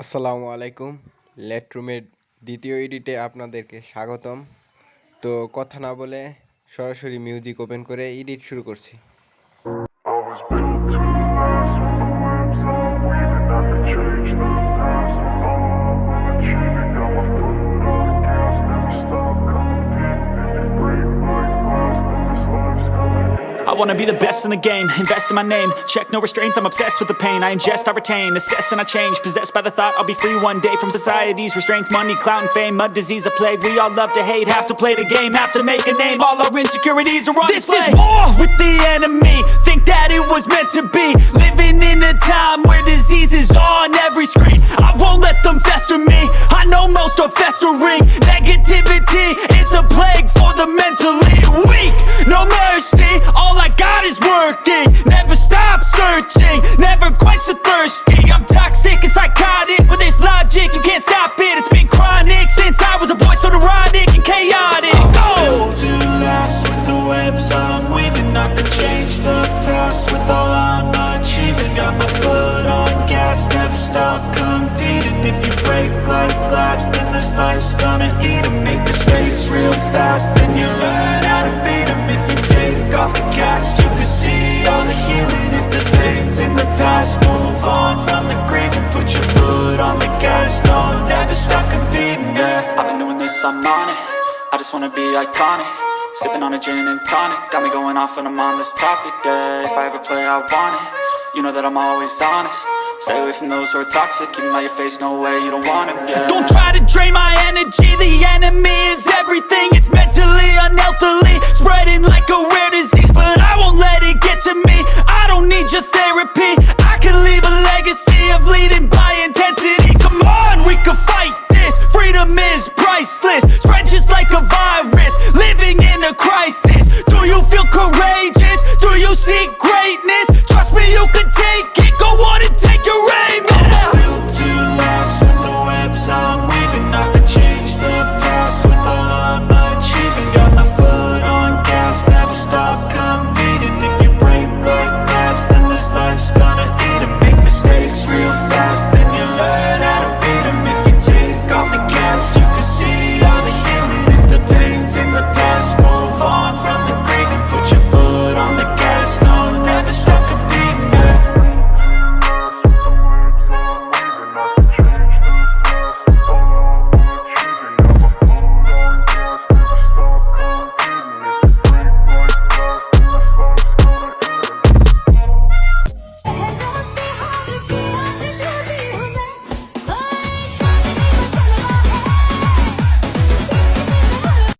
আসসালামু আলাইকুম। লেটরুমের দ্বিতীয় এডিটে আপনাদেরকে স্বাগতম। তো কথা না বলে সরাসরি মিউজিক ওপেন করে এডিট শুরু করছি। I was built to last with the webs I'm weaving. I could change the past with all I'm achieving. Got my foot on the gas, never stop competing. If you break like glass, then this life's gonna end. I wanna be the best in the game, invest in my name. Check no restraints, I'm obsessed with the pain. I ingest, I retain, assess and I change. Possessed by the thought I'll be free one day from society's restraints. Money, clout and fame, mud, disease, a plague. We all love to hate, have to play the game, have to make a name. All our insecurities are on display. This is war with the enemy, think that it was meant to be. Living in a time where disease is on every screen. I won't let them fester me, I know most are festering. Negativity is a plague for the mentally weak. No mercy, all I got is working. Never stop searching, never quench the thirsty. I'm toxic and psychotic, with this logic you can't stop it. It's been chronic since I was a boy, so neurotic and chaotic. Go! Built to last with the webs I'm weaving. I could change the past with all I'm achieving. Got my foot on gas, never stop competing. If you break like glass, then this life's gonna eat 'em. Make mistakes real fast, then you learn how to beat 'em. If you take off the cast, you can see all the healing. If the pain's in the past, move on from the grave and put your foot on the gas. No, never stop competing, yeah. I've been doing this, I'm on it. I just wanna be iconic. Sipping on a gin and tonic, got me going off when I'm on this topic, yeah. If I ever play, I want it. You know that I'm always honest. Stay away from those who are toxic. Keep them out your face, no way, you don't want them, yeah. Don't try to drain my energy. The enemy is everything. It's mentally, unhealthily, spreading like a rare disease. But I won't let it get to me. I don't need your therapy.